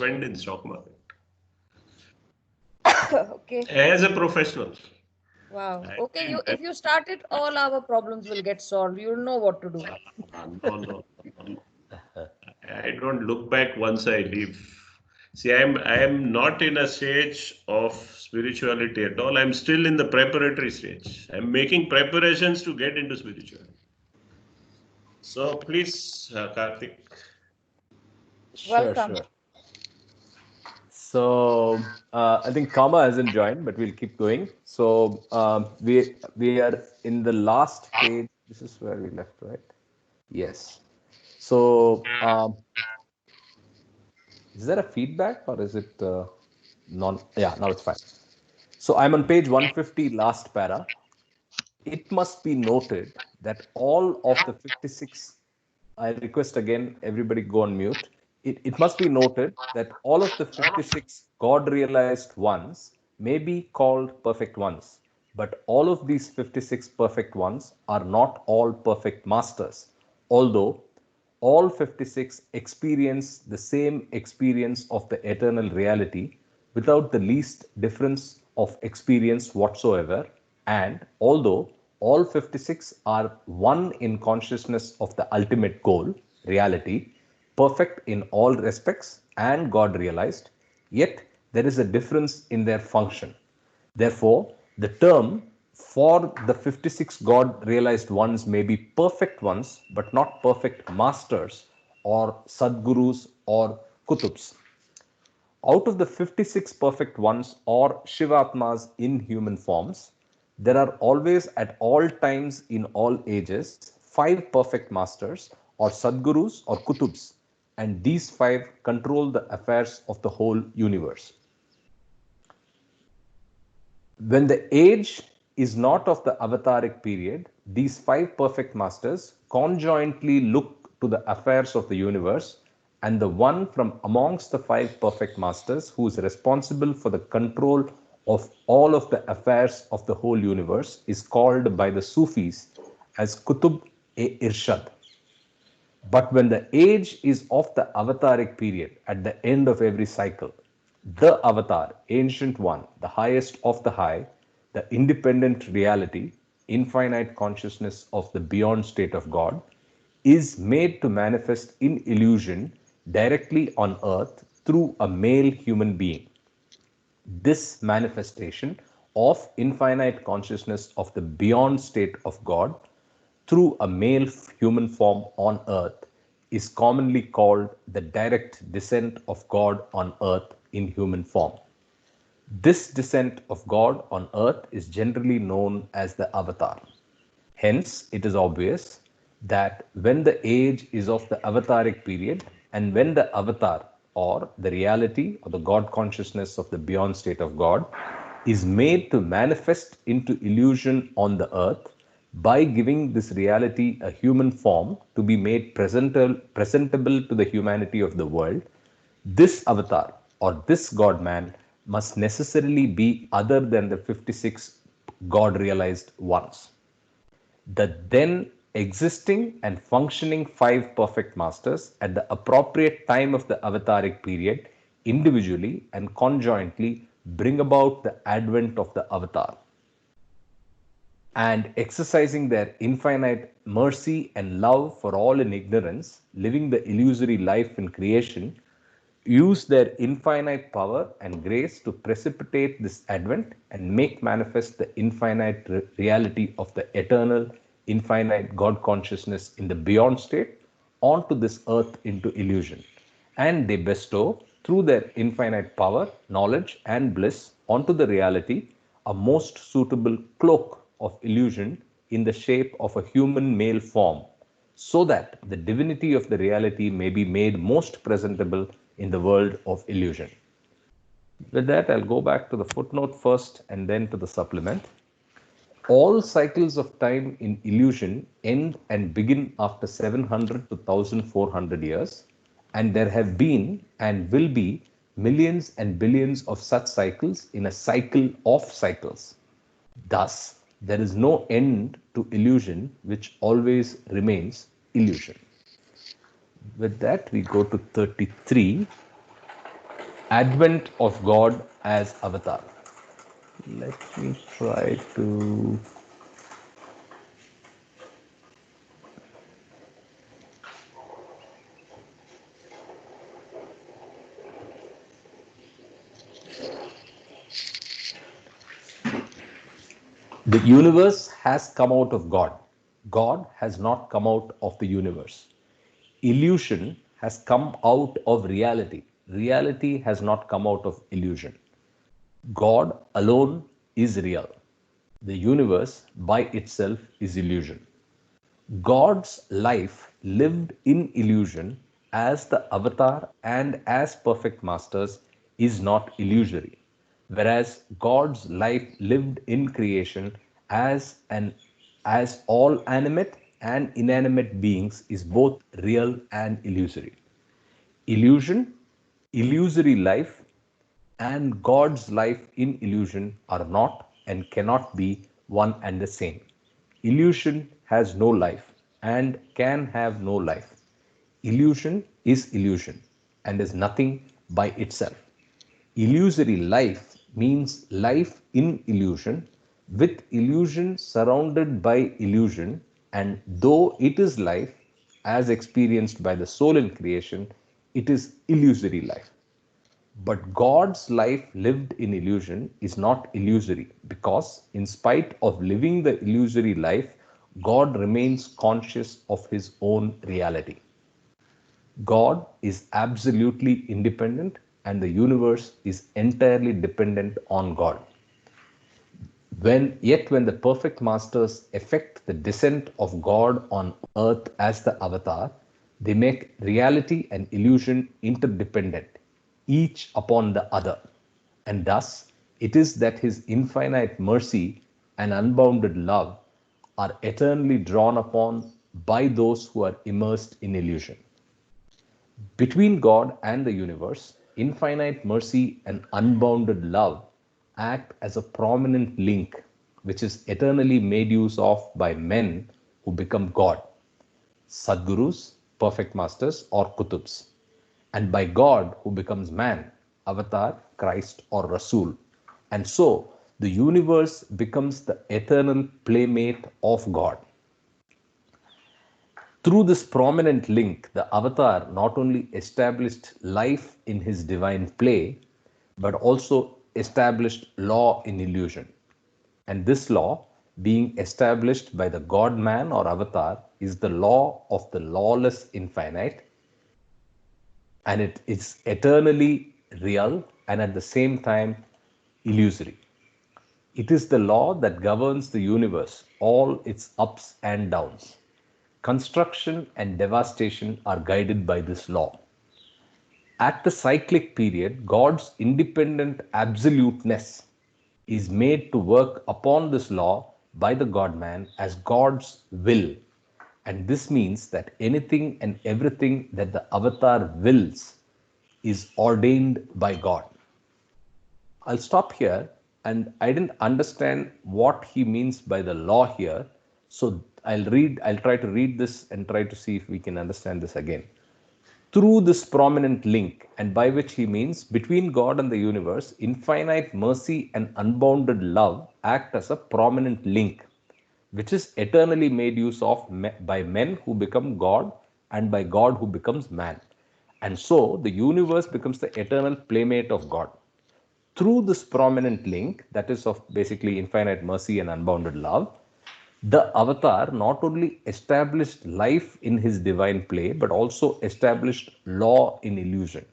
Went in stock market Okay. as a professional. Wow. I Okay. didn't. If you start it, all our problems will get solved. You'll know what to do. No, no, no. I don't look back once I leave. See, I am not in a stage of spirituality at all. I'm still in the preparatory stage. I'm making preparations to get into spirituality. So please, Karthik. Sure, Welcome. sure. So I think Kama hasn't joined, but we'll keep going. So we are in the last page. This is where we left, right? Yes. So is there a feedback or is it non? Yeah, now it's fine. So I'm on page 150, last para. It must be noted that all of the 56, I request again, everybody go on mute. It must be noted that all of the 56 God realized ones may be called perfect ones, but all of these 56 perfect ones are not all perfect masters, although all 56 experience the same experience of the eternal reality without the least difference of experience whatsoever. And although all 56 are one in consciousness of the ultimate goal, reality, perfect in all respects and God realized, yet there is a difference in their function. Therefore, the term for the 56 God realized ones may be perfect ones, but not perfect masters or sadgurus or kutubs. Out of the 56 perfect ones or Shivatmas in human forms, there are always at all times in all ages 5 perfect masters or sadgurus or kutubs, and these 5 control the affairs of the whole universe. When the age is not of the avataric period, these 5 perfect masters conjointly look to the affairs of the universe, and the one from amongst the 5 perfect masters who is responsible for the control of all of the affairs of the whole universe is called by the Sufis as Kutub e Irshad. But when the age is of the avataric period at the end of every cycle, the avatar, ancient one, the highest of the high, the independent reality, infinite consciousness of the beyond state of God, is made to manifest in illusion directly on earth through a male human being. This manifestation of infinite consciousness of the beyond state of God through a male human form on earth is commonly called the direct descent of God on earth in human form. This descent of God on earth is generally known as the avatar. Hence, it is obvious that when the age is of the avataric period and when the avatar or the reality or the God consciousness of the beyond state of God is made to manifest into illusion on the earth by giving this reality a human form to be made presentable to the humanity of the world, this avatar or this God man must necessarily be other than the 56 God realized ones. The then existing and functioning 5 perfect masters at the appropriate time of the avataric period individually and conjointly bring about the advent of the avatar, and exercising their infinite mercy and love for all in ignorance, living the illusory life in creation, use their infinite power and grace to precipitate this advent and make manifest the infinite reality of the eternal, infinite God consciousness in the beyond state onto this earth into illusion. And they bestow, through their infinite power, knowledge, and bliss, onto the reality a most suitable cloak of illusion in the shape of a human male form, so that the divinity of the reality may be made most presentable in the world of illusion. With that, I'll go back to the footnote first and then to the supplement. All cycles of time in illusion end and begin after 700 to 1400 years, and there have been and will be millions and billions of such cycles in a cycle of cycles. Thus, there is no end to illusion which always remains illusion. With that, we go to 33. Advent of God as avatar. Let me try to. The universe has come out of God. God has not come out of the universe. Illusion has come out of reality. Reality has not come out of illusion. God alone is real. The universe by itself is illusion. God's life lived in illusion as the avatar and as perfect masters is not illusory, whereas God's life lived in creation as all animate and inanimate beings is both real and illusory. Illusion, illusory life, and God's life in illusion are not and cannot be one and the same. Illusion has no life and can have no life. Illusion is illusion and is nothing by itself. Illusory life means life in illusion, with illusion surrounded by illusion, and though it is life as experienced by the soul in creation, it is illusory life. But God's life lived in illusion is not illusory because, in spite of living the illusory life, God remains conscious of his own reality. God is absolutely independent and the universe is entirely dependent on God. When the perfect masters effect the descent of God on earth as the avatar, they make reality and illusion interdependent, each upon the other. And thus, it is that his infinite mercy and unbounded love are eternally drawn upon by those who are immersed in illusion. Between God and the universe, infinite mercy and unbounded love act as a prominent link which is eternally made use of by men who become God, Sadgurus, perfect masters, or Kutubs, and by God who becomes man, Avatar, Christ, or Rasul. And so the universe becomes the eternal playmate of God. Through this prominent link, the avatar not only established life in his divine play, but also established law in illusion. And this law, being established by the God man or avatar, is the law of the lawless infinite, and it is eternally real and at the same time illusory. It is the law that governs the universe, all its ups and downs. Construction and devastation are guided by this law. At the cyclic period, God's independent absoluteness is made to work upon this law by the God man as God's will. And this means that anything and everything that the avatar wills is ordained by God. I'll stop here, and I didn't understand what he means by the law here. So I'll try to read this and try to see if we can understand this again. Through this prominent link, and by which he means between God and the universe, infinite mercy and unbounded love act as a prominent link, which is eternally made use of by men who become God and by God who becomes man. And so the universe becomes the eternal playmate of God. Through this prominent link, that is of basically infinite mercy and unbounded love, the avatar not only established life in his divine play, but also established law in illusion.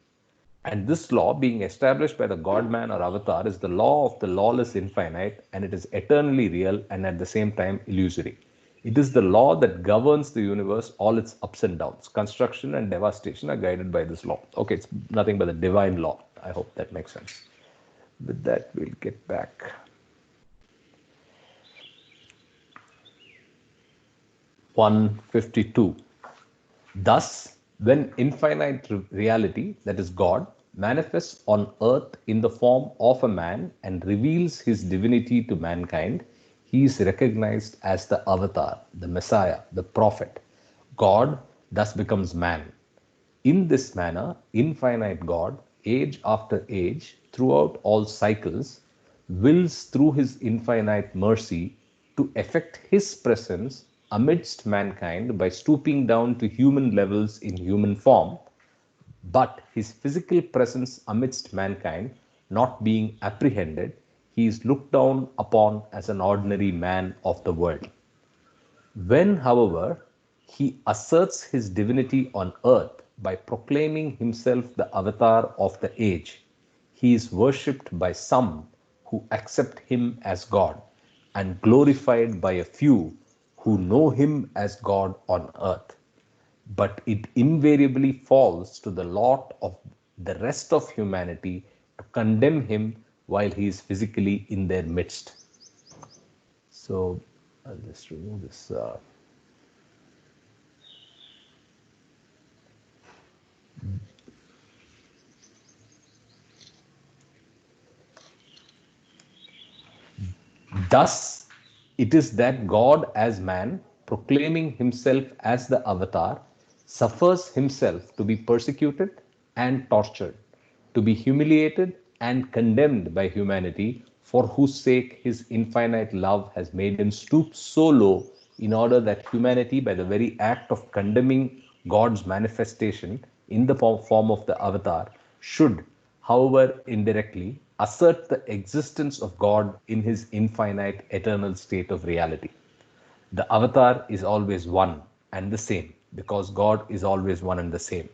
And this law, being established by the God man or avatar, is the law of the lawless infinite, and it is eternally real and at the same time illusory. It is the law that governs the universe, all its ups and downs. Construction and devastation are guided by this law. Okay, it's nothing but the divine law. I hope that makes sense. With that, we'll get back. (152). Thus, when infinite reality, that is God, manifests on earth in the form of a man and reveals his divinity to mankind, he is recognized as the avatar, the Messiah, the prophet. God thus becomes man. In this manner, infinite God, age after age, throughout all cycles, wills through his infinite mercy to effect his presence amidst mankind by stooping down to human levels in human form, but his physical presence amidst mankind not being apprehended, he is looked down upon as an ordinary man of the world. When, however, he asserts his divinity on earth by proclaiming himself the avatar of the age, he is worshipped by some who accept him as God and glorified by a few who know him as God on earth. But it invariably falls to the lot of the rest of humanity to condemn him while he is physically in their midst. So I'll just remove this. Thus, it is that God as man, proclaiming himself as the avatar, suffers himself to be persecuted and tortured, to be humiliated and condemned by humanity, for whose sake his infinite love has made him stoop so low, in order that humanity, by the very act of condemning God's manifestation in the form of the avatar, should, however indirectly, assert the existence of God in his infinite eternal state of reality. The avatar is always one and the same because God is always one and the same.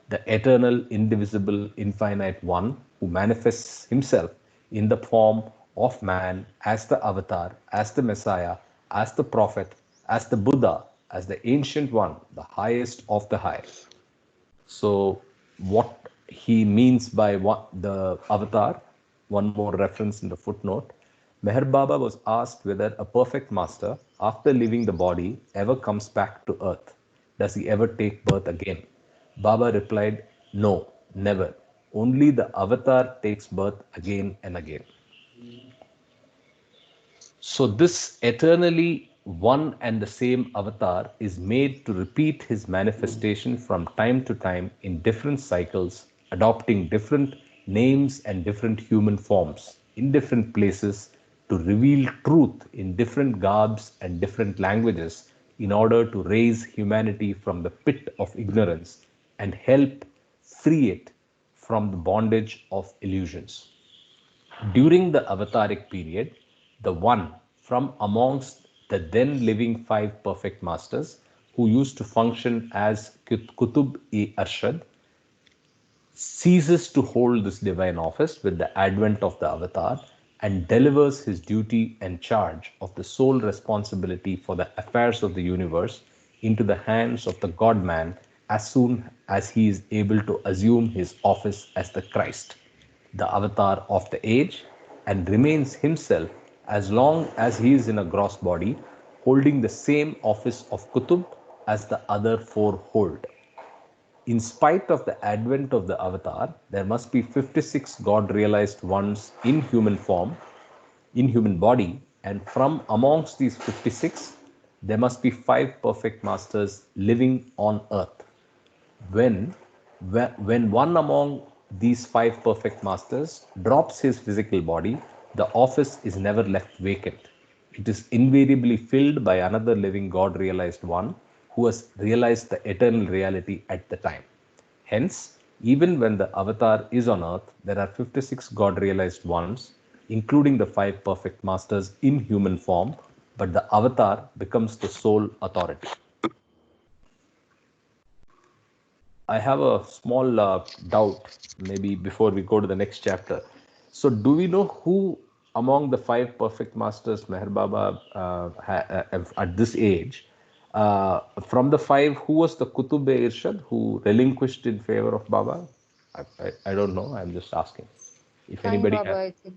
The eternal, indivisible, infinite one who manifests himself in the form of man as the avatar, as the Messiah, as the prophet, as the Buddha, as the ancient one, the highest of the high. So, what he means by the avatar, one more reference in the footnote. Meher Baba was asked whether a perfect master, after leaving the body, ever comes back to earth. Does he ever take birth again? Baba replied, no, never. Only the avatar takes birth again and again. So, this eternally one and the same avatar is made to repeat his manifestation from time to time in different cycles, adopting different names and different human forms in different places to reveal truth in different garbs and different languages in order to raise humanity from the pit of ignorance and help free it from the bondage of illusions. During the avataric period, the one from amongst the then living five perfect masters who used to function as Qutub-e-Arshad ceases to hold this divine office with the advent of the avatar and delivers his duty and charge of the sole responsibility for the affairs of the universe into the hands of the God man as soon as he is able to assume his office as the Christ, the avatar of the age, and remains himself as long as he is in a gross body, holding the same office of Kutub as the other four hold. In spite of the advent of the avatar, there must be 56 God realized ones in human form, in human body, and from amongst these 56, there must be five perfect masters living on earth. When one among these five perfect masters drops his physical body, the office is never left vacant. It is invariably filled by another living God realized one who has realized the eternal reality at the time. Hence, even when the avatar is on earth, there are 56 God realized ones, including the five perfect masters in human form, but the avatar becomes the sole authority. I have a small doubt, maybe before we go to the next chapter. So, do we know who among the five perfect masters Meher Baba at this age, from the five, who was the Qutub-e-Irshad who relinquished in favor of Baba? I don't know. I'm just asking. If Sai anybody Baba, has. I think.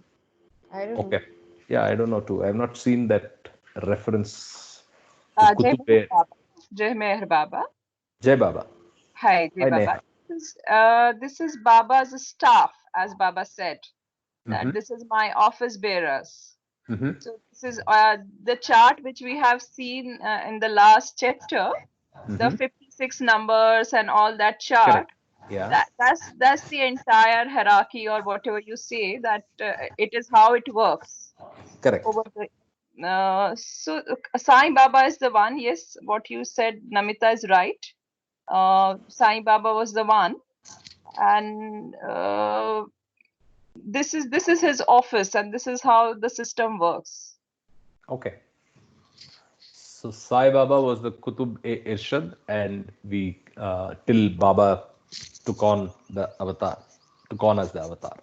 I don't know. Okay. Yeah, I don't know too. I have not seen that reference to Qutub-e. Jai Meher Baba. Jai Baba. Hi, Jai Hi, Baba. Neha. This is Baba's staff, as Baba said. That Mhm. this is my office bearers. Mhm. So this is the chart which we have seen in the last chapter, the Mhm. 56 numbers and all that chart. Correct. Yeah. That's the entire hierarchy, or whatever you say, that it is how it works Correct. over the. Sai Baba is the one. Yes, what you said, Namita, is right. Sai Baba was the one, and this is his office, and this is how the system works. Okay. So Sai Baba was the Qutub-e-Irshad, and we till Baba took on the avatar, took on as the avatar.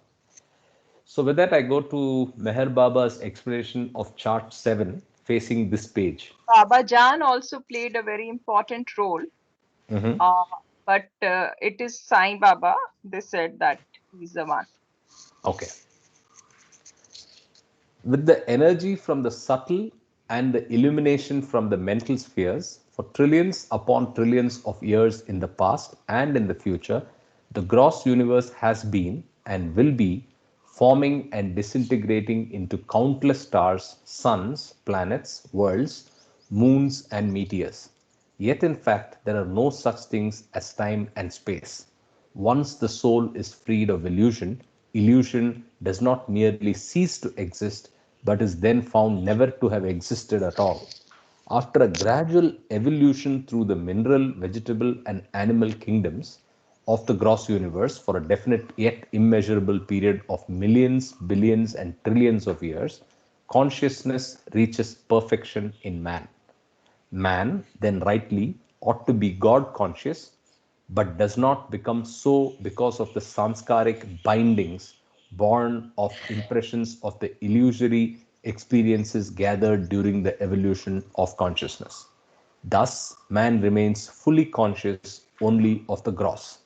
So with that, I go to Meher Baba's explanation of chart 7 facing this page. Baba Jan also played a very important role, Mhm. uh, but it is Sai Baba. They said that he's the one. Okay. With the energy from the subtle and the illumination from the mental spheres for trillions upon trillions of years in the past and in the future, the gross universe has been and will be forming and disintegrating into countless stars, suns, planets, worlds, moons, and meteors. Yet, in fact, there are no such things as time and space. Once the soul is freed of illusion, illusion does not merely cease to exist, but is then found never to have existed at all. After a gradual evolution through the mineral, vegetable, and animal kingdoms of the gross universe for a definite yet immeasurable period of millions, billions, and trillions of years, consciousness reaches perfection in man. Man, then rightly, ought to be God conscious, but does not become so because of the samskaric bindings born of impressions of the illusory experiences gathered during the evolution of consciousness. Thus, man remains fully conscious only of the gross.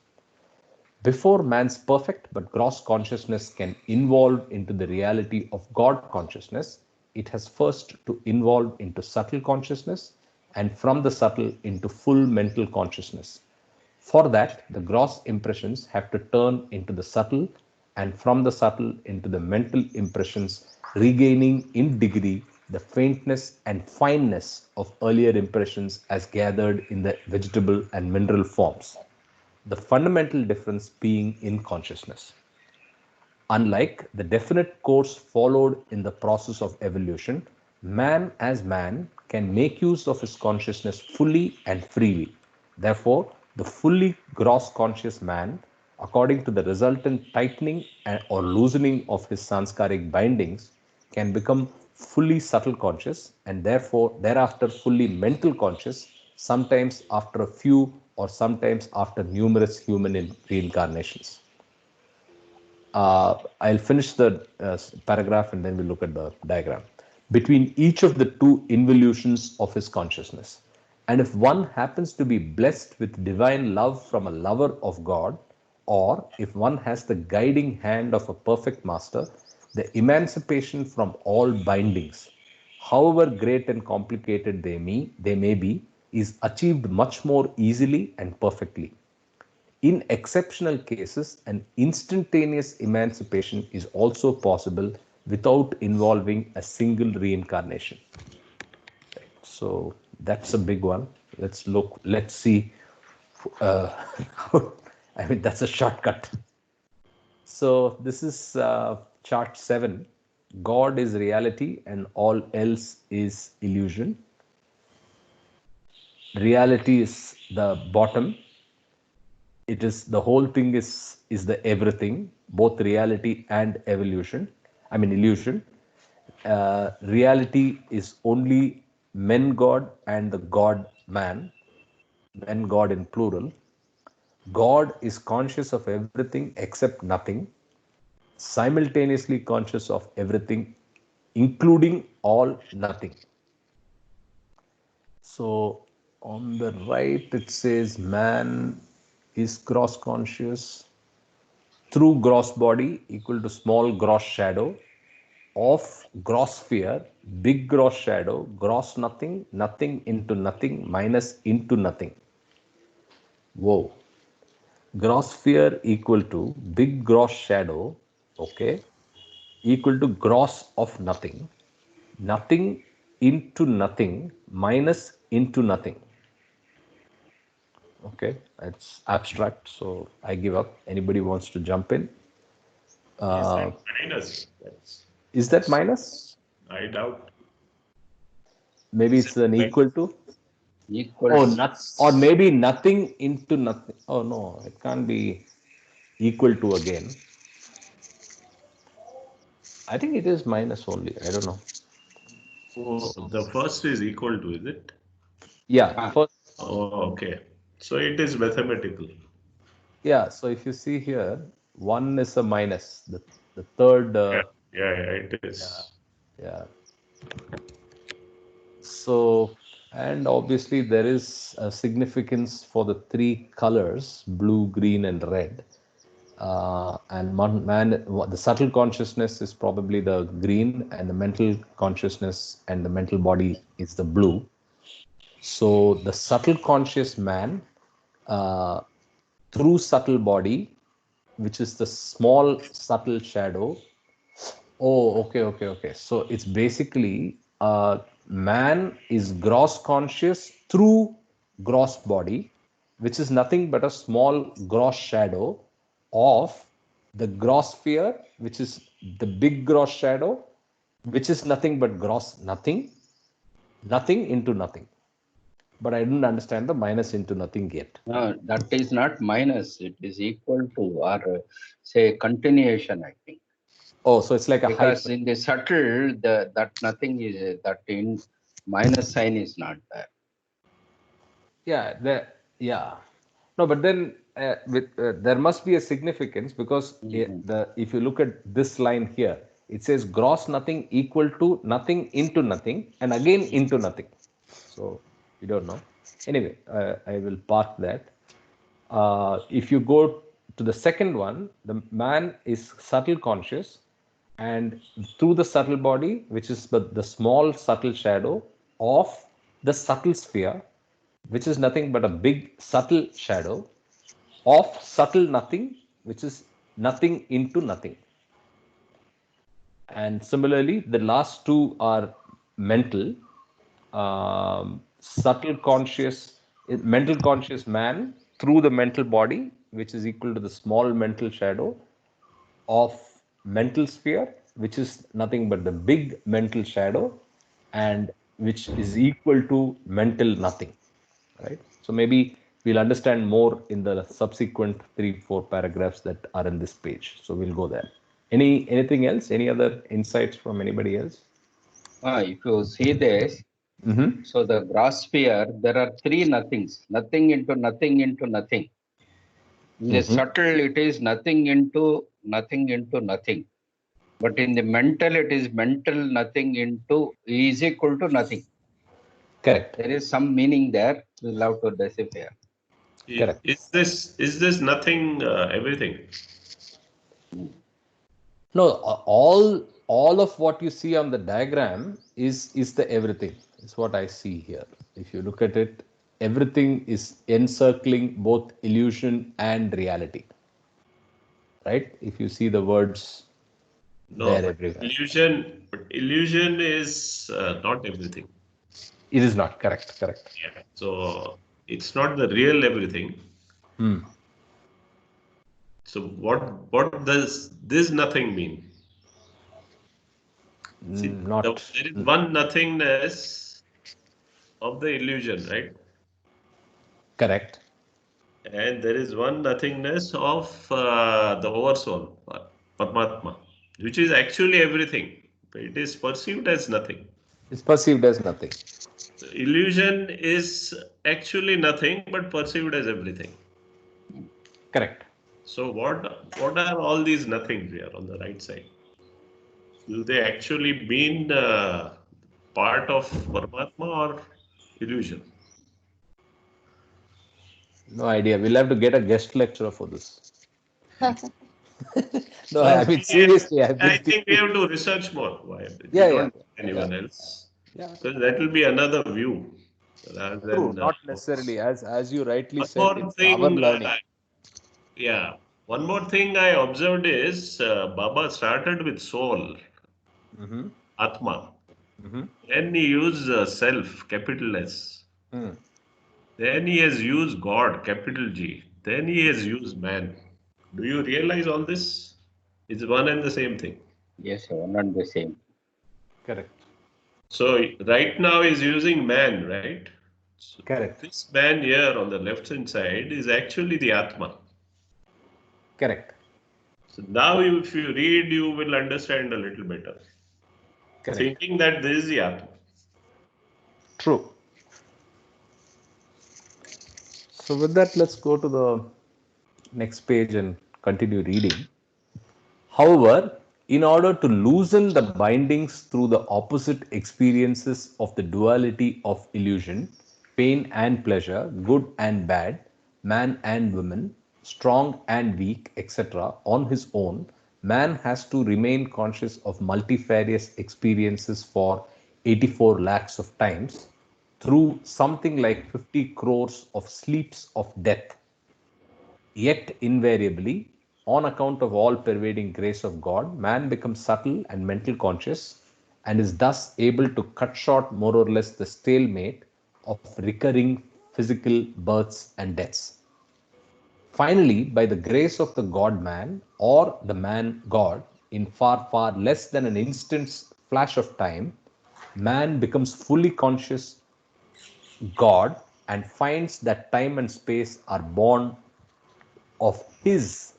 Before man's perfect but gross consciousness can evolve into the reality of God consciousness, it has first to evolve into subtle consciousness and from the subtle into full mental consciousness. For that, the gross impressions have to turn into the subtle and from the subtle into the mental impressions, regaining in degree the faintness and fineness of earlier impressions as gathered in the vegetable and mineral forms, the fundamental difference being in consciousness. Unlike the definite course followed in the process of evolution, man as man can make use of his consciousness fully and freely. Therefore, the fully gross conscious man, according to the resultant tightening or loosening of his sanskaric bindings, can become fully subtle conscious and therefore thereafter fully mental conscious, sometimes after a few or sometimes after numerous human reincarnations. I'll finish the paragraph and then we'll look at the diagram. Between each of the two involutions of his consciousness. And if one happens to be blessed with divine love from a lover of God, or if one has the guiding hand of a perfect master, the emancipation from all bindings, however great and complicated they may be, is achieved much more easily and perfectly. In exceptional cases, an instantaneous emancipation is also possible without involving a single reincarnation. So that's a big one. Let's see. Uh, I mean, that's a shortcut. So this is chart 7. God is reality and all else is illusion. Reality is the bottom. It is the whole thing is the everything, both reality and evolution, I mean illusion. Reality is only men god and the god man, men god in plural. God is conscious of everything except nothing, simultaneously conscious of everything including all nothing. So on the right it says man is cross conscious through gross body equal to small gross shadow of gross sphere, big gross shadow, gross nothing, nothing into nothing, minus into nothing. Whoa. Gross sphere equal to big gross shadow, okay, equal to gross of nothing, nothing into nothing, minus into nothing. Okay, it's abstract, so I give up. Anybody wants to jump in? Is that minus? Is that minus? I doubt. Maybe Is it's it an equal to. Equal Oh, to. not, or maybe nothing into nothing. Oh no, it can't be equal to again. I think it is minus only. I don't know. Oh, the first is equal to, is it? Yeah, Ah. first, Oh, okay. So it is mathematical. yeah. So if you see here, one is a minus. The third. Yeah, it is. Yeah. So, and obviously there is a significance for the three colors, blue, green, and red. And the subtle consciousness is probably the green, and the mental consciousness and the mental body is the blue. So the subtle conscious man, through subtle body, which is the small subtle shadow. Oh, okay. So it's basically man is gross conscious through gross body, which is nothing but a small gross shadow of the gross sphere, which is the big gross shadow, which is nothing but gross nothing into nothing. But I didn't understand the minus into nothing yet. No, that is not minus. It is equal to, or say continuation, I think. Oh, so it's like a Because hyphen. in the subtle, that nothing is, that in minus sign is not there. Yeah. No, but then there must be a significance, because if you look at this line here, it says gross nothing equal to nothing into nothing and again into nothing. So you don't know. Anyway, I will park that. If you go to the second one, the man is subtle conscious, and through the subtle body, which is the small subtle shadow of the subtle sphere, which is nothing but a big subtle shadow of subtle nothing, which is nothing into nothing. And similarly, the last two are mental. Subtle conscious, mental conscious man through the mental body, which is equal to the small mental shadow of mental sphere, which is nothing but the big mental shadow, and which is equal to mental nothing. Right? So maybe we'll understand more in the subsequent 3-4 paragraphs that are in this page. So we'll go there. Anything else? Any other insights from anybody else? If you see this, Mm-hmm. so the gross sphere, there are three nothings. Nothing into nothing into nothing. In the subtle, it is nothing into nothing. But in the mental, it is mental nothing into is equal to nothing. Correct. There is some meaning there. We'll have to decipher. Correct. Is this nothing everything? No, all of what you see on the diagram is the everything. Is what I see here. If you look at it, everything is encircling both illusion and reality. Right? If you see the words there everywhere. Illusion is not everything. It is not correct. Yeah. So it's not the real everything. So what does this nothing mean? See, there is one nothingness of the illusion, right? Correct. And there is one nothingness of the oversoul, Paramatma, which is actually everything. It is perceived as nothing. It's perceived as nothing. So illusion is actually nothing but perceived as everything. Correct. So what are all these nothings here on the right side? Do they actually mean part of Paramatma or illusion? No idea. We'll have to get a guest lecturer for this. No, I mean seriously. I think we have to research more. Why? We Yeah. don't know anyone else. Yeah. Because that will be another view rather True. than. Not necessarily. As you rightly One said, more it's our thing. learning. One more thing I observed is Baba started with soul, Atma. Then he used self, capital S. Then he has used God, capital G. Then he has used man. Do you realize all this? It's one and the same thing. Yes, one and the same. Correct. So right now he's using man, right? So Correct. this man here on the left hand side is actually the Atma. Correct. So now if you read, you will understand a little better. Correct. Thinking that this is the Atma. True. So with that, let's go to the next page and continue reading. However, in order to loosen the bindings through the opposite experiences of the duality of illusion, pain and pleasure, good and bad, man and woman, strong and weak, etc., on his own, man has to remain conscious of multifarious experiences for 84 lakhs of times through something like 50 crores of sleeps of death. Yet invariably, on account of all pervading grace of God, man becomes subtle and mental conscious and is thus able to cut short more or less the stalemate of recurring physical births and deaths. Finally, by the grace of the God man or the man God, in far, far less than an instant's flash of time, man becomes fully conscious God and finds that time and space are born of his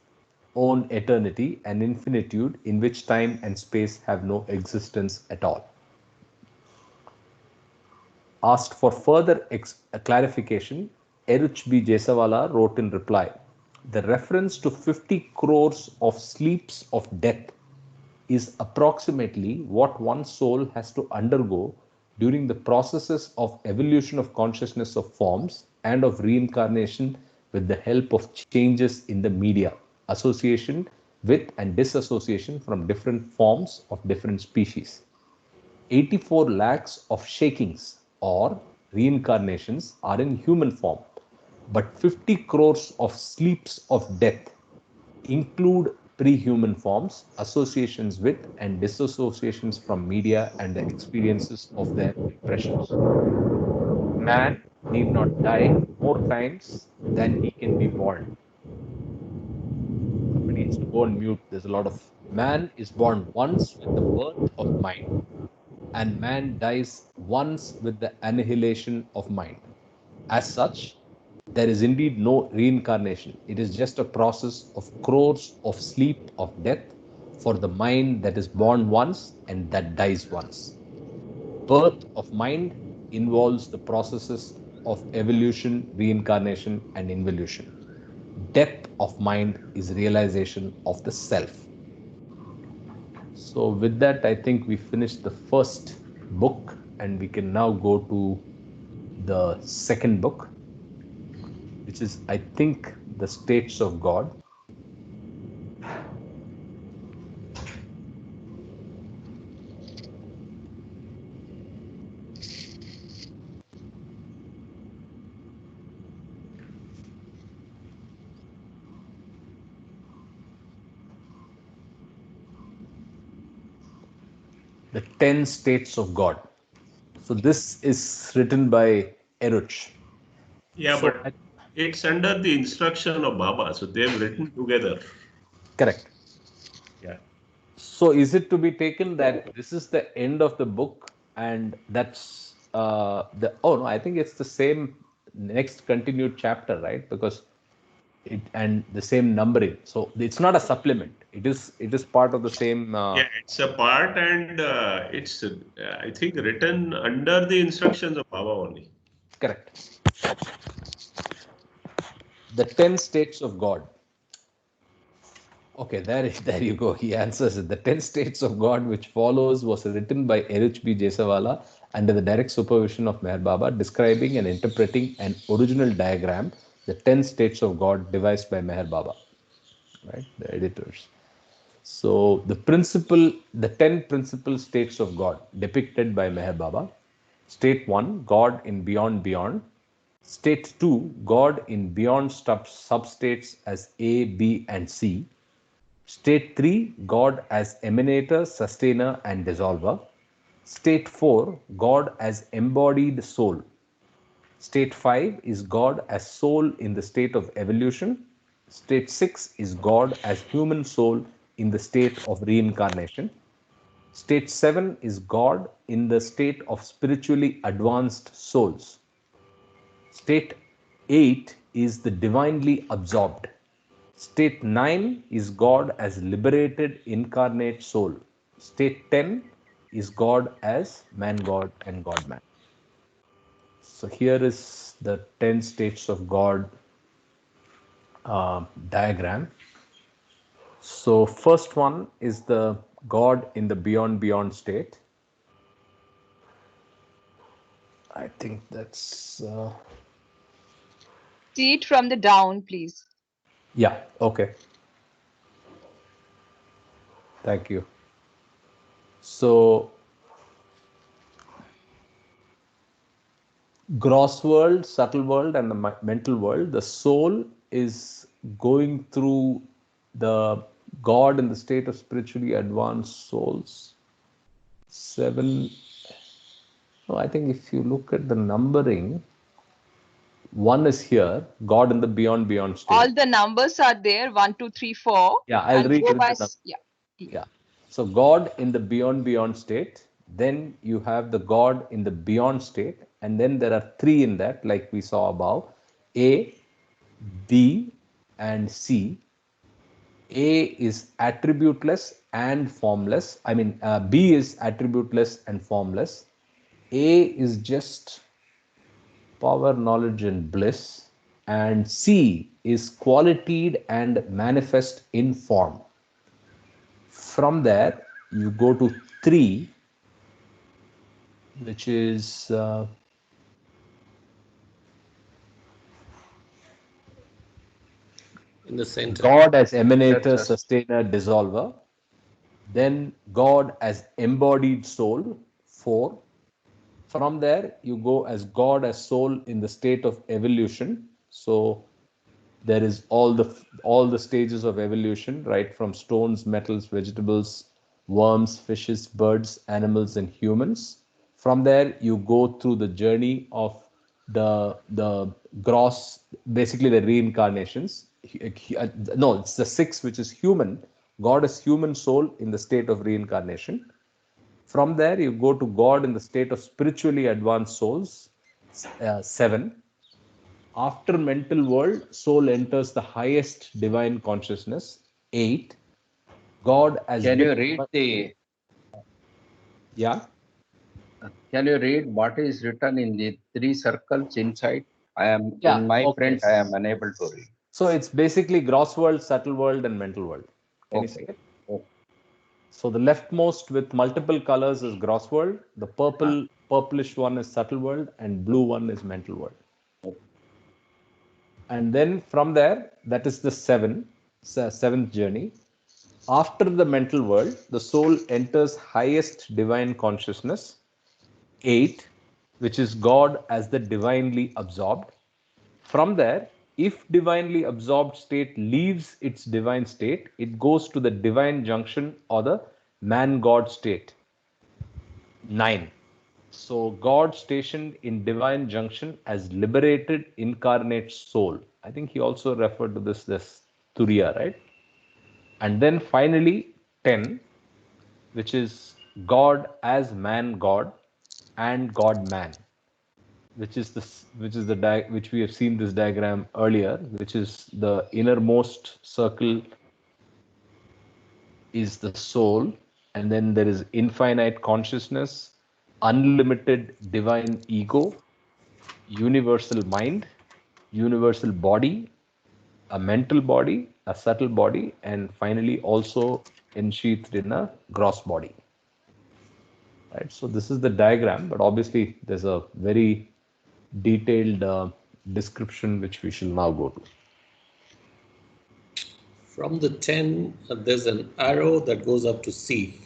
own eternity and infinitude in which time and space have no existence at all. Asked for further clarification, Eruch B. Jesawala wrote in reply, the reference to 50 crores of sleeps of death is approximately what one soul has to undergo during the processes of evolution of consciousness of forms and of reincarnation with the help of changes in the media, association with and disassociation from different forms of different species. 84 lakhs of shakings or reincarnations are in human form, but 50 crores of sleeps of death include pre-human forms, associations with and disassociations from media and the experiences of their impressions. Man need not die more times than he can be born. Somebody needs to go on mute. There's a lot of man is born once with the birth of mind, and man dies once with the annihilation of mind. As such, there is indeed no reincarnation. It is just a process of crores of sleep of death for the mind that is born once and that dies once. Birth of mind involves the processes of evolution, reincarnation, and involution. Death of mind is realization of the self. So with that, I think we finished the first book and we can now go to the second book, which is, I think, the states of God. The 10 states of God. So this is written by Eruch. Yeah, So but it's under the instruction of Baba. So they've written together. correct. Yeah. So is it to be taken that this is the end of the book and that's no, I think it's the same next continued chapter, right? Because it and the same numbering. So it's not a supplement. It is part of the same. Yeah, it's a part and it's, I think, written under the instructions of Baba only. Correct. The 10 states of God. Okay, there you go. He answers it. The 10 states of God, which follows, was written by Eruch B. Jesawala under the direct supervision of Meher Baba, describing and interpreting an original diagram, the 10 states of God devised by Meher Baba, right? The editors. So the 10 principal states of God depicted by Meher Baba. State 1, God in Beyond Beyond. State 2, God in Beyond substates as A, B, and C. State 3, God as emanator, sustainer, and dissolver. State 4, God as embodied soul. State 5 is God as soul in the state of evolution. State 6 is God as human soul in the state of reincarnation. State 7 is God in the state of spiritually advanced souls. State 8 is the divinely absorbed. State 9 is God as liberated incarnate soul. State 10 is God as man God and God man. So here is the 10 states of God diagram. So first one is the God in the beyond state. I think that's See it from the down, please. yeah, okay. Thank you. So gross world, subtle world, and the mental world, the soul is going through the God in the state of spiritually advanced souls. 7. No, I think if you look at the numbering, 1 is here, God in the beyond state. All the numbers are there, 1, 2, 3, 4. Yeah, I'll read go it. by, yeah. Yeah. So God in the beyond state, then you have the God in the beyond state, and then there are 3 in that, like we saw above, A, B, and C. A is attributeless and formless. I mean, B is attributeless and formless. A is just power, knowledge, and bliss. And C is qualitied and manifest in form. From there, you go to 3, which is in the center. God as emanator, sustainer, dissolver. Then God as embodied soul, 4. From there, you go as God as soul in the state of evolution. So there is all the stages of evolution, right from stones, metals, vegetables, worms, fishes, birds, animals, and humans. From there, you go through the journey of the gross, basically the reincarnations. No, it's the 6, which is human. God is human soul in the state of reincarnation. From there, you go to God in the state of spiritually advanced souls, 7. After mental world, soul enters the highest divine consciousness, 8. God as Can you read the? Yeah. Can you read what is written in the 3 circles inside? I am in my Okay. print. I am unable to read. So it's basically gross world, subtle world, and mental world. Can you see it? Okay. So the leftmost with multiple colors is gross world. The purplish one is subtle world, and blue one is mental world. Okay. And then from there, that is the 7th journey. After the mental world, the soul enters highest divine consciousness, 8, which is God as the divinely absorbed. From there, if divinely absorbed state leaves its divine state, it goes to the divine junction or the man-God state, 9. So God stationed in divine junction as liberated incarnate soul. I think he also referred to this Turiya, right? And then finally 10, which is God as man God and God man, which we have seen this diagram earlier, which is the innermost circle is the soul, and then there is infinite consciousness, unlimited divine ego, universal mind, universal body, a mental body, a subtle body, and finally also ensheathed in a gross body. Right. So this is the diagram, but obviously there's a very detailed description which we shall now go to. From the 10, there's an arrow that goes up to C.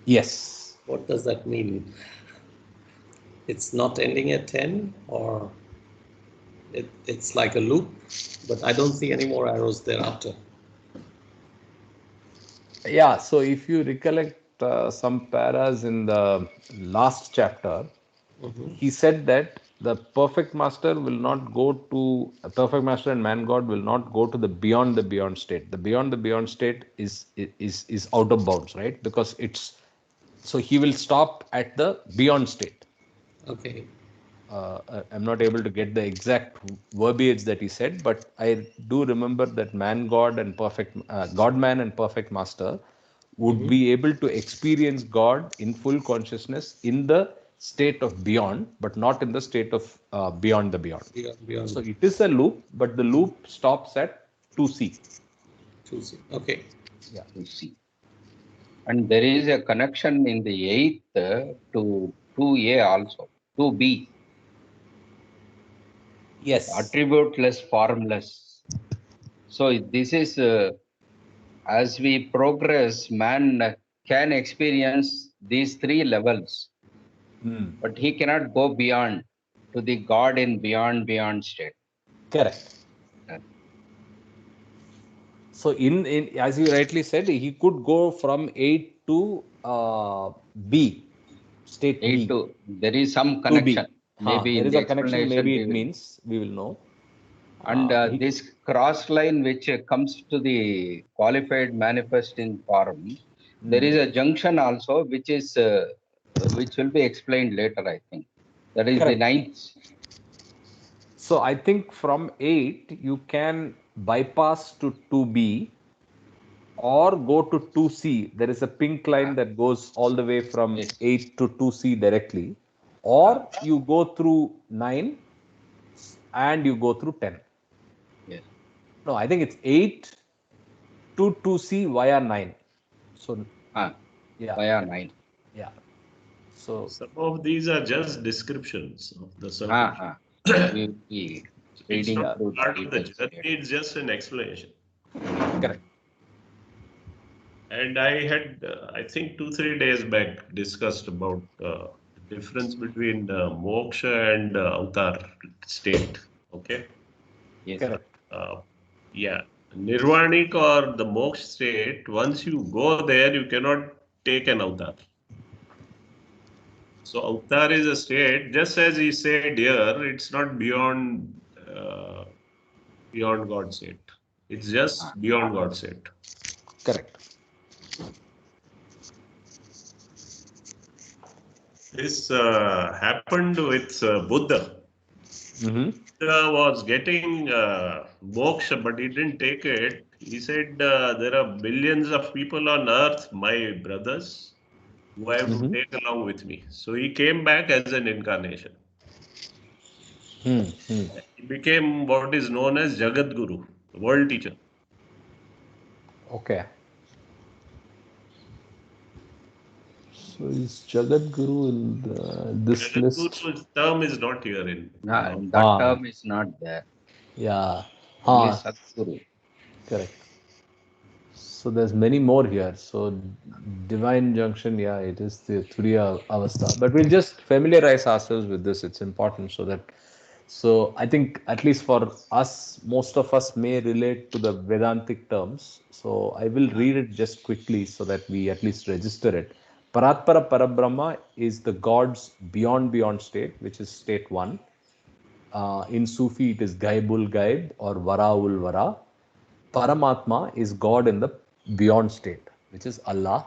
Yes. What does that mean? It's not ending at 10, or it's like a loop, but I don't see any more arrows thereafter. Yeah, so if you recollect some paras in the last chapter, he said that the perfect master will not go to a perfect master and man god will not go to the beyond state. The beyond state is out of bounds, right? Because it's so he will stop at the beyond state. Okay. I'm not able to get the exact verbiage that he said, but I do remember that man god and perfect god man and perfect master would be able to experience God in full consciousness in the state of beyond, but not in the state of beyond the beyond. Beyond. So it is a loop, but the loop stops at 2C. 2C. Okay. Yeah. 2C. And there is a connection in the eighth to 2A also, 2B. Yes. Attributeless, formless. So this is, as we progress, man can experience these three levels, but he cannot go beyond to the God in beyond state. Correct. So in as you rightly said, he could go from 8 to B, state B. There is some connection. Maybe there in is the a connection. Maybe it explanation means we will know. And this cross line which comes to the qualified manifest in form, there is a junction also which is which will be explained later, I think. That is Correct. the ninth. So I think from 8 you can bypass to 2B or go to 2C. There is a pink line that goes all the way from 8 to 2C directly, or you go through 9 and you go through 10. Yes. No, I think it's 8 to 2C via 9. So yeah, via 9. Yeah. So some of these are just descriptions of the circle. It's not part of the journey, it's just an explanation. Correct. And I had, I think 2-3 days back, discussed about the difference between moksha and avatar state. Okay. Yes. Correct. Yeah. Nirvanic or the moksha state, once you go there, you cannot take an avatar. So avatar is a state, just as he said here, it's not beyond God state. It's just beyond God state. Correct. This happened with Buddha. Buddha was getting moksha, but he didn't take it. He said, there are billions of people on earth, my brothers, who I have to take along with me. So he came back as an incarnation. He became what is known as Jagat Guru, world teacher. Okay. So is Jagat Guru in this Jagat list? Guru's term is not here in. That term is not there. Yeah. Only Satguru. Correct. So there's many more here. So divine junction, yeah, it is the Turiya Avastha. But we'll just familiarize ourselves with this. It's important so I think at least for us, most of us may relate to the Vedantic terms. So I will read it just quickly so that we at least register it. Paratpara Parabrahma is the God's beyond state, which is state 1. In Sufi, it is Gaibul Gaib or Varaul Vara. Paramatma is God in the beyond state, which is Allah.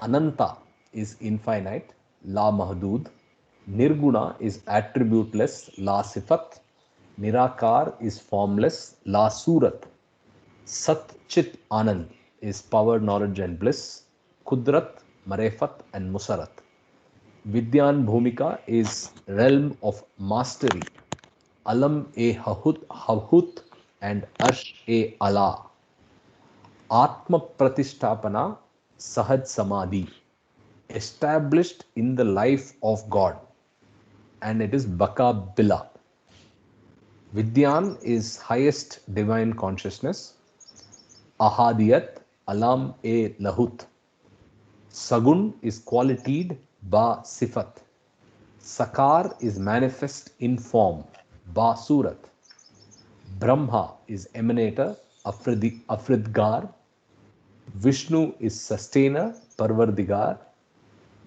Ananta is infinite, La Mahdud. Nirguna is attributeless, La Sifat. Nirakar is formless, La Surat. Sat Chit Anand is power, knowledge, and bliss. Kudrat, Marefat, and Musarat. Vidyan Bhumika is realm of mastery. Alam e Hahut and Ash e Allah. Atma Pratishtapana Sahaj Samadhi, established in the life of God, and it is Baka Bila. Vidyan is highest divine consciousness. Ahadiyat Alam e Lahut. Sagun is qualitied Ba Sifat. Sakar is manifest in form Ba Surat. Brahma is emanator Afridgar. Vishnu is sustainer, Parvardigar.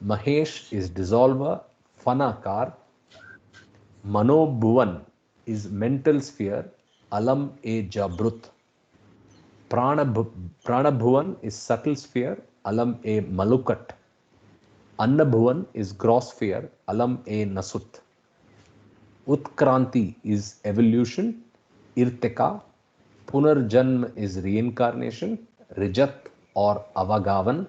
Mahesh is dissolver, Fanakar. Mano Bhuvan is mental sphere, Alam e Jabrut. Prana Bhuvan is subtle sphere, Alam e Malukat. Anna Bhuvan is gross sphere, Alam e Nasut. Utkranti is evolution, Irtika. Punarjanm is reincarnation, Rijat or Avagavan.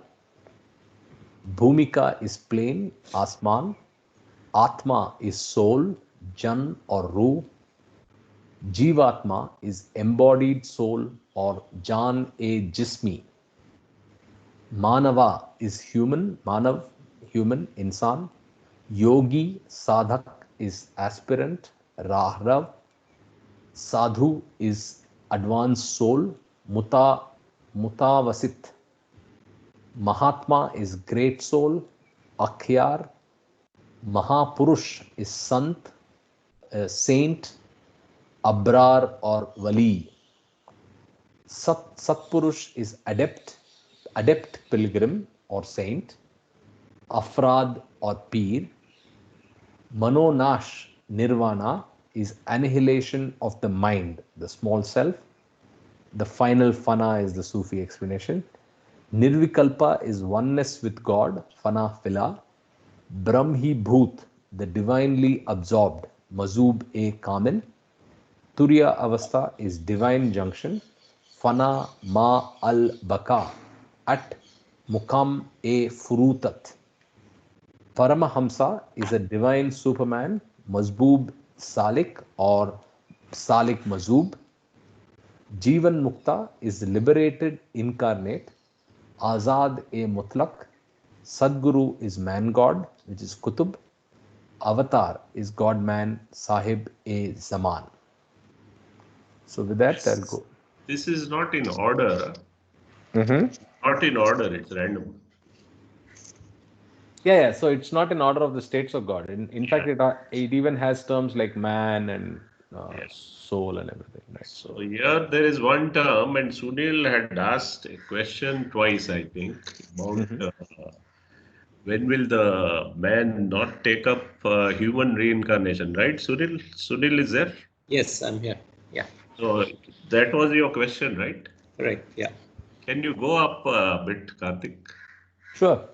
Bhumika is plane, Asman. Atma is soul, Jan or Ru. Jivatma is embodied soul or Jan e Jismi. Manava is human, Manav, human, Insan. Yogi, Sadhak is aspirant, Rahrav. Sadhu is advanced soul, Mutavasit. Mahatma is great soul, Akhyar. Mahapurush is Sant, saint, Abrar or Wali. Satpurush is adept pilgrim or saint. Afrad or Peer. Manonash, Nirvana, is annihilation of the mind, the small self. The final Fana is the Sufi explanation. Nirvikalpa is oneness with God, Fana Phila. Brahmi Bhoot, the divinely absorbed, Mazub e Kamin. Turiya Avastha is divine junction, Fana Ma al Baka, at Mukam e Furutat. Paramahamsa is a divine superman, Mazboob Salik or Salik Mazoob. Jivan Mukta is liberated incarnate, Azad e Mutlak. Sadguru is man god, which is Kutub. Avatar is God man, Sahib e Zaman. So with that, I'll go. This is not in order. Mm-hmm. Not in order, it's random. Yeah. So it's not in order of the states of God. In fact, it even has terms like man and soul and everything. Right? So here there is one term, and Sunil had asked a question twice, I think, about when will the man not take up human reincarnation, right? Sunil is there? Yes, I'm here. Yeah. So that was your question, right? Correct. Yeah. Can you go up a bit, Karthik? Sure.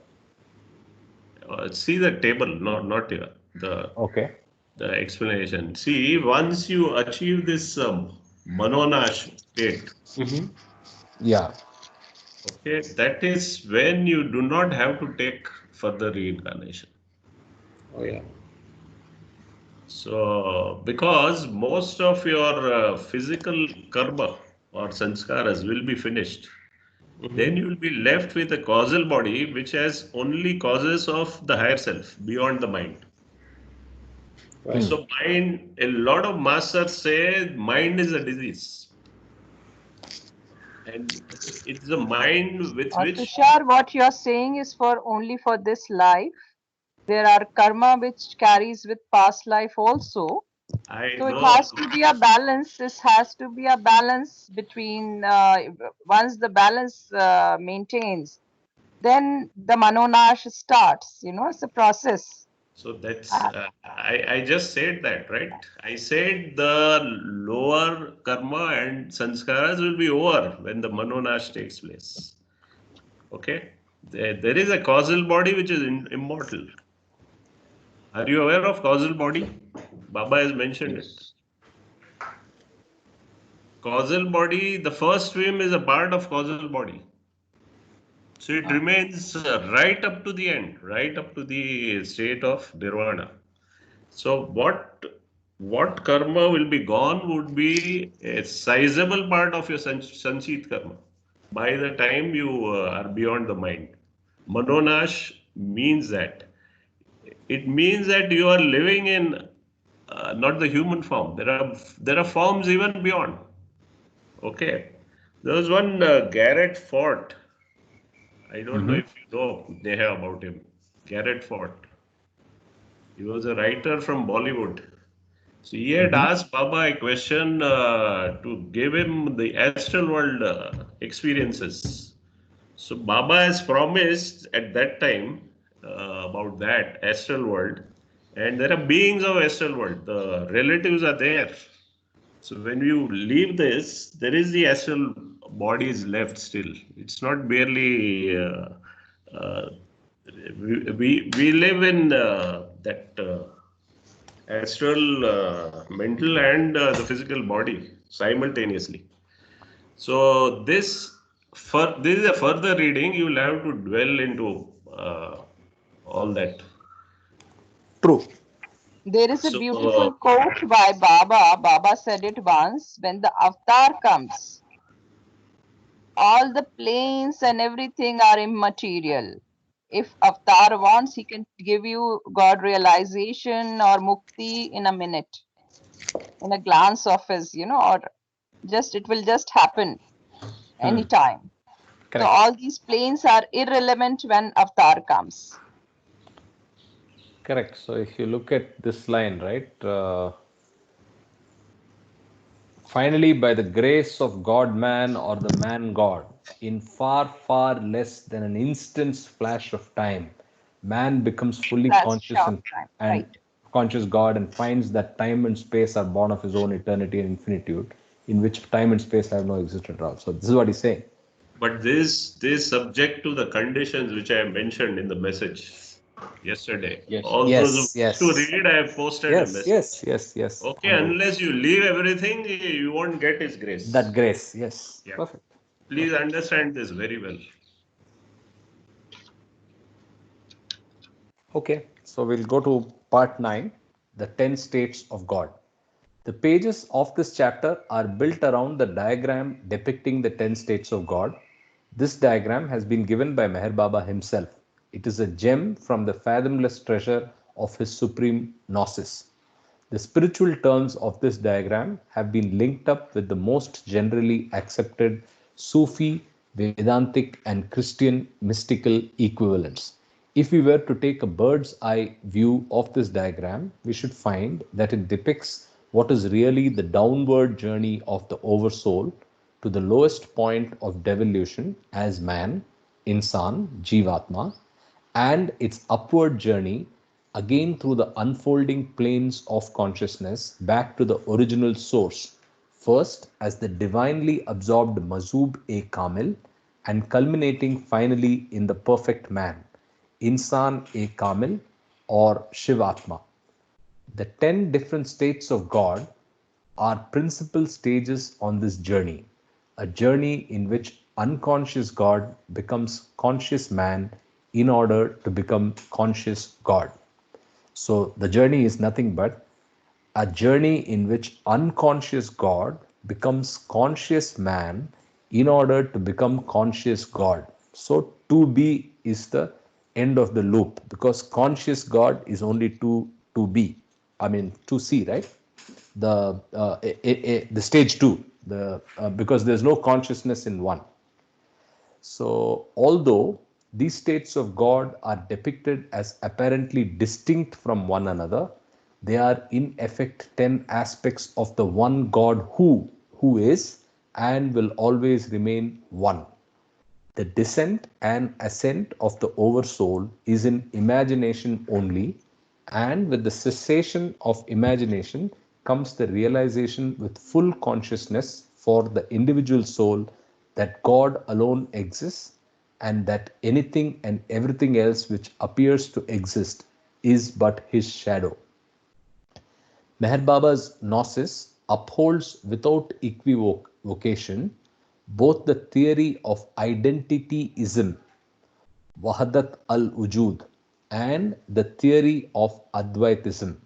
See the table, not here. The explanation. See, once you achieve this Manonash state, yeah. Okay, that is when you do not have to take further reincarnation. Oh yeah. So, because most of your physical karma or sanskaras will be finished, then you will be left with a causal body which has only causes of the higher self beyond the mind. Right. So, mind, a lot of masters say mind is a disease. And it's the mind with which... Tushar, what you're saying is only for this life. There are karma which carries with past life also. So it has to be a balance. This has to be a balance between, once the balance maintains, then the Manonash starts, it's a process. So that's, I just said that, right? I said the lower karma and sanskaras will be over when the Manonash takes place. Okay? There is a causal body which is immortal. Are you aware of causal body? Baba has mentioned it. Causal body, the first swim is a part of causal body. So it remains right up to the end, right up to the state of nirvana. So what karma will be gone would be a sizable part of your sanchit karma by the time you are beyond the mind. Manonash means that. It means that you are living in not the human form. There are forms even beyond. Okay. There was one Garrett Fort. I don't know if you know Neha about him. Garrett Fort. He was a writer from Bollywood. So he had asked Baba a question to give him the astral world experiences. So Baba has promised at that time about that astral world And there are beings of astral world. The relatives are there. So when you leave this, there is the astral body is left still. It's not barely. Uh, we live in that astral, mental, and the physical body simultaneously. So this is a further reading. You will have to dwell into all that. True. There is a So beautiful quote by Baba. Baba said it once: when the avatar comes, all the planes and everything are immaterial. If avatar wants, he can give you God realization or mukti in a minute, in a glance of his, or just it will just happen anytime. So Correct. all these planes are irrelevant when avatar comes. Correct. So if you look at this line, right? Finally, by the grace of God man or the man God, in far, far less than an instant's flash of time, man becomes fully That's conscious short time, and right? conscious God and finds that time and space are born of his own eternity and infinitude, in which time and space have no existence at all. So this is what he's saying. but this subject to the conditions which I mentioned in the message yesterday. Yes. All those who wish to read, I have posted a message. Yes. Okay, unless you leave everything, you won't get His grace. That grace, yes. Yeah. Perfect. Please understand this very well. Okay, so we'll go to part 9, the 10 states of God. The pages of this chapter are built around the diagram depicting the 10 states of God. This diagram has been given by Meher Baba himself. It is a gem from the fathomless treasure of his supreme gnosis. The spiritual terms of this diagram have been linked up with the most generally accepted Sufi, Vedantic, and Christian mystical equivalents. If we were to take a bird's eye view of this diagram, we should find that it depicts what is really the downward journey of the oversoul to the lowest point of devolution as man, insan, jivatma, and its upward journey again through the unfolding planes of consciousness back to the original source, first as the divinely absorbed Mazub e Kamil and culminating finally in the perfect man, Insan e Kamil or Shivatma. The 10 different states of God are principal stages on this journey, a journey in which unconscious God becomes conscious man in order to become conscious God. So the journey is nothing but a journey in which unconscious God becomes conscious man in order to become conscious God. So to be is the end of the loop because conscious God is only to be. I mean to see, right? The stage 2, because there's no consciousness in one. So, although these states of God are depicted as apparently distinct from one another, they are in effect 10 aspects of the one God who is and will always remain one. The descent and ascent of the oversoul is in imagination only, and with the cessation of imagination comes the realization with full consciousness for the individual soul that God alone exists and that anything and everything else which appears to exist is but his shadow. Meher Baba's Gnosis upholds without equivocation both the theory of identityism, Wahadat al-Wujud, and the theory of Advaitism.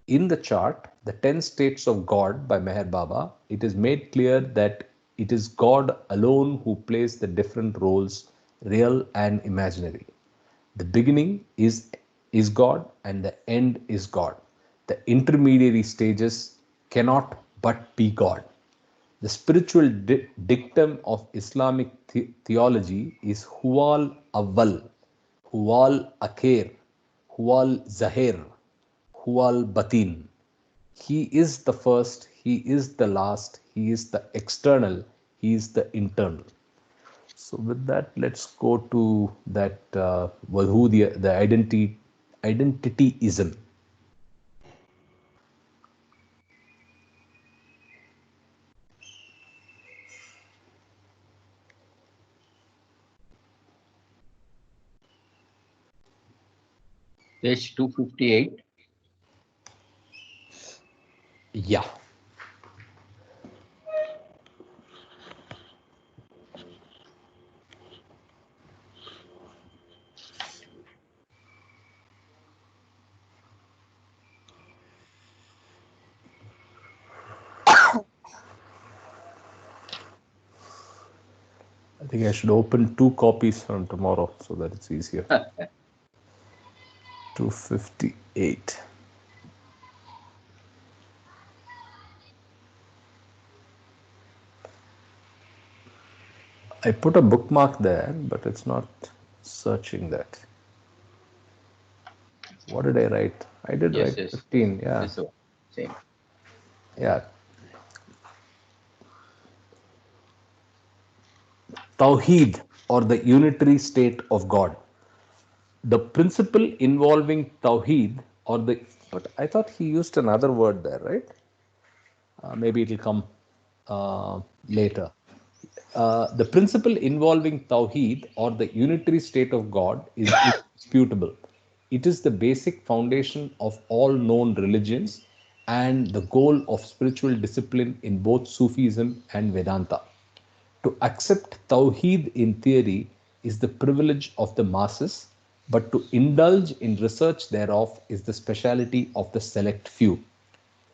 In the chart, The 10 States of God by Meher Baba, it is made clear that it is God alone who plays the different roles, real and imaginary. The beginning is God and the end is God. The intermediary stages cannot but be God. The spiritual dictum of Islamic theology is Huwal Awwal, Huwal Akhir, Huwal Zahir, Huwal Batin. He is the first, He is the last, He is the external, He is the internal. So with that, let's go to that the identity Identityism. Page 258. Yeah. I think I should open 2 copies from tomorrow so that it's easier. 258. I put a bookmark there, but it's not searching that. What did I write? I did write 15. Yeah. This one. Same. Yeah. Tawheed, or the unitary state of God. The principle involving Tawheed, or the, but I thought he used another word there, right? Maybe it will come later. The principle involving Tawheed, or the unitary state of God, is indisputable. It is the basic foundation of all known religions and the goal of spiritual discipline in both Sufism and Vedanta. To accept Tawheed in theory is the privilege of the masses, but to indulge in research thereof is the speciality of the select few.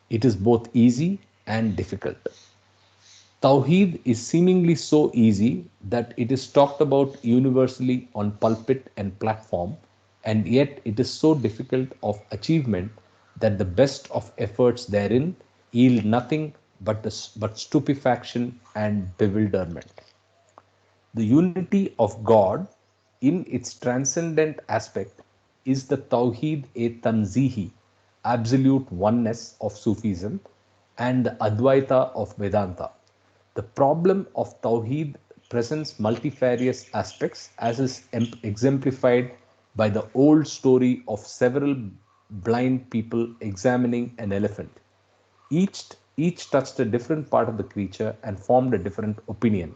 It is both easy and difficult. Tawheed is seemingly so easy that it is talked about universally on pulpit and platform, and yet it is so difficult of achievement that the best of efforts therein yield nothing but stupefaction and bewilderment. The unity of God in its transcendent aspect is the Tawheed-e-Tanzihi, absolute oneness of Sufism, and the Advaita of Vedanta. The problem of Tawheed presents multifarious aspects, as is exemplified by the old story of several blind people examining an elephant. Each touched a different part of the creature and formed a different opinion.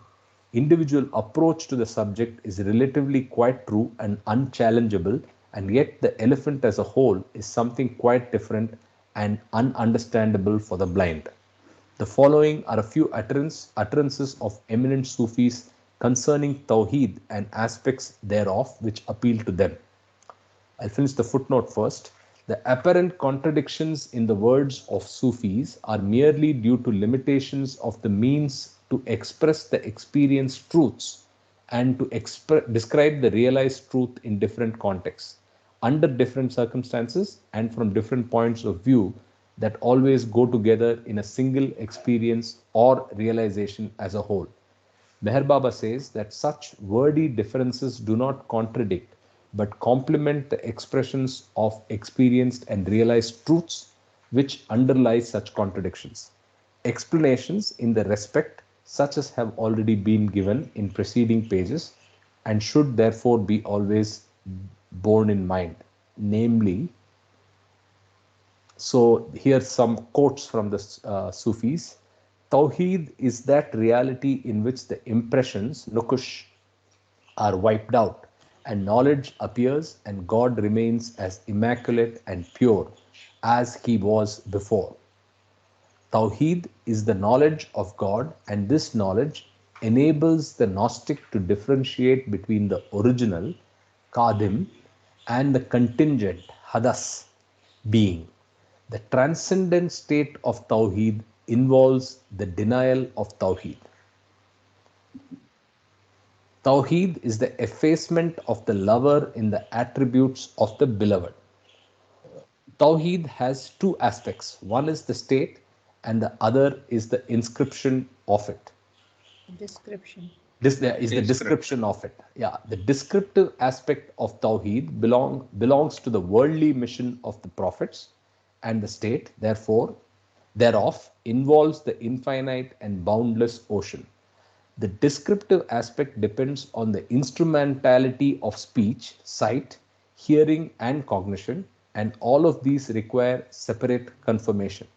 Individual approach to the subject is relatively quite true and unchallengeable, and yet the elephant as a whole is something quite different and ununderstandable for the blind. The following are a few utterances of eminent Sufis concerning Tawheed and aspects thereof which appeal to them. I'll finish the footnote first. The apparent contradictions in the words of Sufis are merely due to limitations of the means to express the experienced truths and to describe the realized truth in different contexts, under different circumstances, and from different points of view that always go together in a single experience or realization as a whole. Meher Baba says that such wordy differences do not contradict but complement the expressions of experienced and realized truths which underlie such contradictions. Explanations in the respect such as have already been given in preceding pages and should therefore be always borne in mind. Namely, so here's some quotes from the Sufis. Tawheed is that reality in which the impressions, nukush, are wiped out and knowledge appears and God remains as immaculate and pure as he was before. Tawheed is the knowledge of God, and this knowledge enables the Gnostic to differentiate between the original, Kadim, and the contingent, Hadas, being. The transcendent state of Tawheed involves the denial of Tawheed. Tawheed is the effacement of the lover in the attributes of the beloved. Tawheed has two aspects. One is the state and the other is the inscription of it. Description. This is the description of it. Yeah, the descriptive aspect of Tawheed belongs to the worldly mission of the prophets, and the state, therefore, thereof involves the infinite and boundless ocean. The descriptive aspect depends on the instrumentality of speech, sight, hearing and cognition, and all of these require separate confirmation.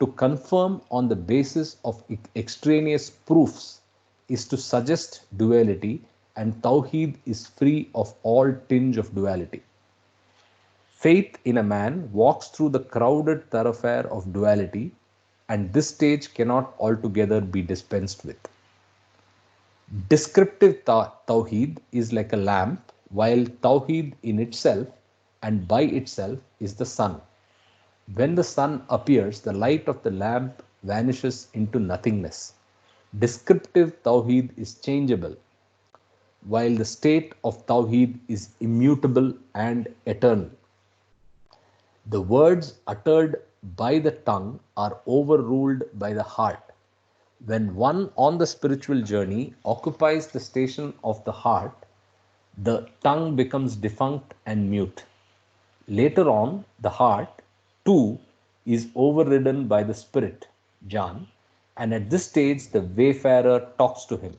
To confirm on the basis of extraneous proofs is to suggest duality, and Tawheed is free of all tinge of duality. Faith in a man walks through the crowded thoroughfare of duality, and this stage cannot altogether be dispensed with. Descriptive Tawheed is like a lamp, while Tawheed in itself and by itself is the sun. When the sun appears, the light of the lamp vanishes into nothingness. Descriptive Tawheed is changeable, while the state of Tawheed is immutable and eternal. The words uttered by the tongue are overruled by the heart. When one on the spiritual journey occupies the station of the heart, the tongue becomes defunct and mute. Later on, the heart, too, is overridden by the spirit, Jhan, and at this stage the wayfarer talks to him.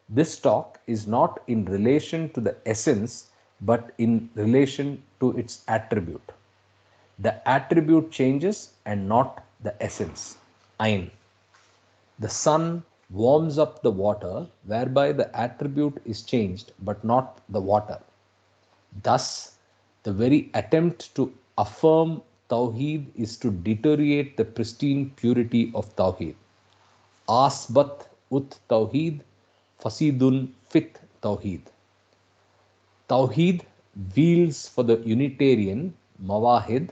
This talk is not in relation to the essence, but in relation to its attribute. The attribute changes and not the essence. Ain. The sun warms up the water, whereby the attribute is changed, but not the water. Thus, the very attempt to affirm Tawheed is to deteriorate the pristine purity of Tawheed. Asbat ut Tawheed, Fasidun fit Tawheed. Tawheed wields for the Unitarian Mawahid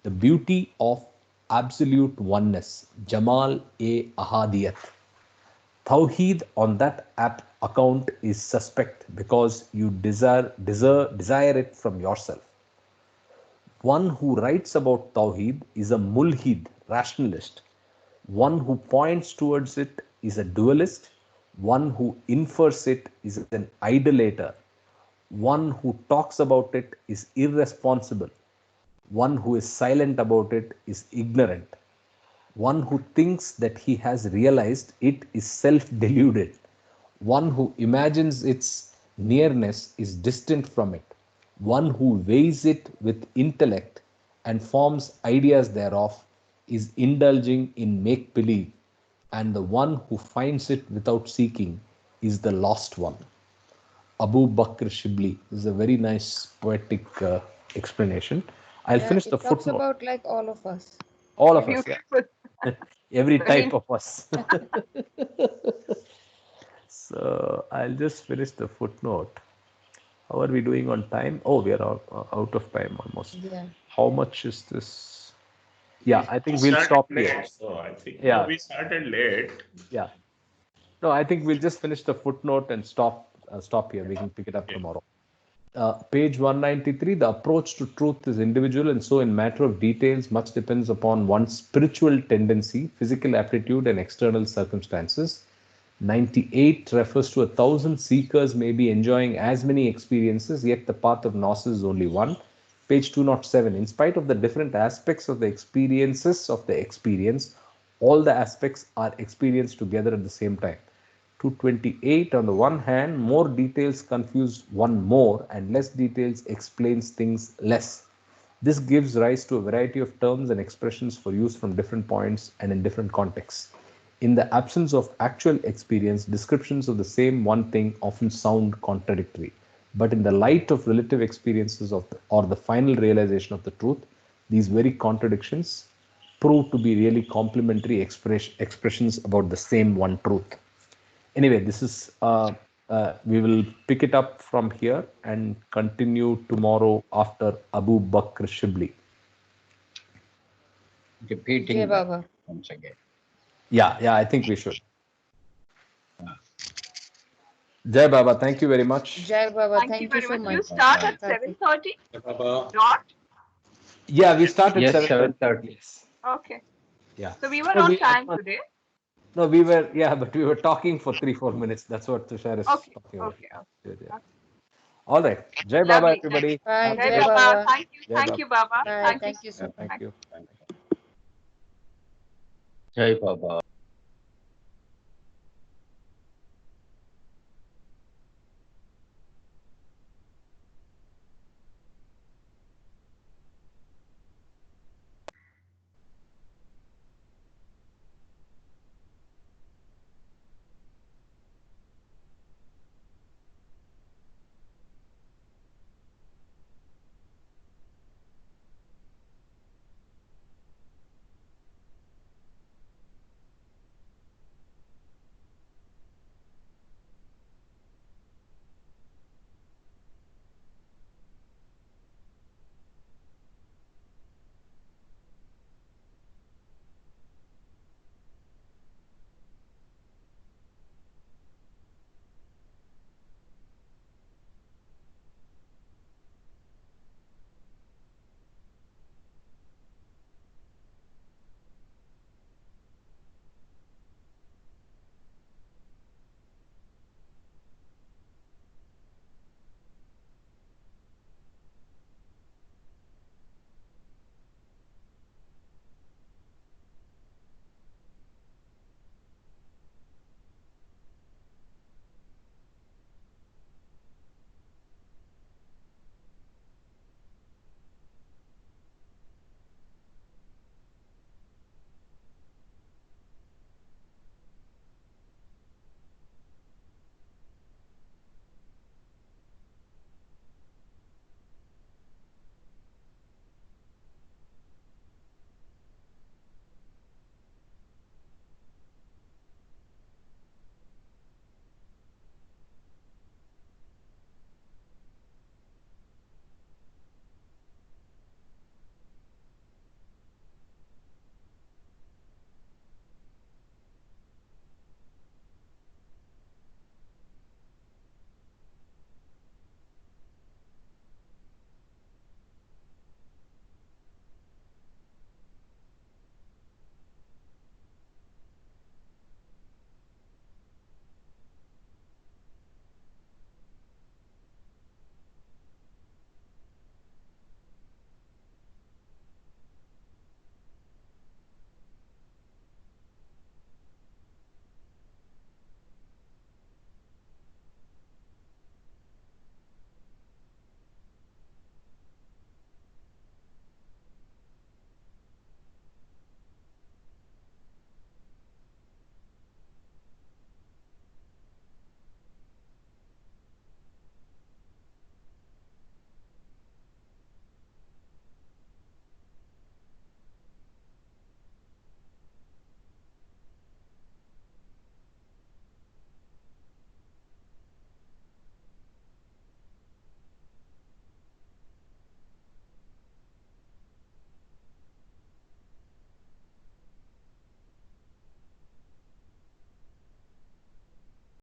the beauty of absolute oneness, Jamal-e-Ahadiyat. Tawheed on that account is suspect because you desire it from yourself. One who writes about Tawheed is a mulhid, rationalist. One who points towards it is a dualist. One who infers it is an idolater. One who talks about it is irresponsible. One who is silent about it is ignorant. One who thinks that he has realized it is self-deluded. One who imagines its nearness is distant from it. One who weighs it with intellect and forms ideas thereof is indulging in make-believe, and the one who finds it without seeking is the lost one. Abu Bakr Shibli is a very nice poetic explanation. I'll finish the footnote. It talks about like all of us. All of us, yeah. Every type of us. So I'll just finish the footnote. How are we doing on time? Oh, we are out of time almost. Yeah. How much is this? Yeah, I think we'll stop here. So I think we started late. Yeah. No, I think we'll just finish the footnote and stop here. We can pick it up tomorrow. Page 193, the approach to truth is individual, and so in matter of details, much depends upon one's spiritual tendency, physical aptitude, and external circumstances. 98 refers to 1,000 seekers may be enjoying as many experiences, yet the path of gnosis is only one. Page 207, in spite of the different aspects of the experiences of the experience, all the aspects are experienced together at the same time. 228, on the one hand, more details confuse one more and less details explains things less. This gives rise to a variety of terms and expressions for use from different points and in different contexts. In the absence of actual experience, descriptions of the same one thing often sound contradictory. But in the light of relative experiences or the final realization of the truth, these very contradictions prove to be really complementary expressions about the same one truth. Anyway, this is we will pick it up from here and continue tomorrow after Abu Bakr Shibli. Repeating that once again. Yeah, I think we should. Jai Baba, thank you very much. Jai Baba, thank you so much. You start at 7:30? Dot? Yeah, we start at 7:30. Yes. Okay. Yeah. So we were on time today. No, we were talking for 3-4 minutes. That's what Tushar is talking about. Okay. Yeah. All right. Jai Baba, everybody. Bye, Jai Baba. Thank you, Baba. Bye, thank you so much. Thank you. Jai Baba.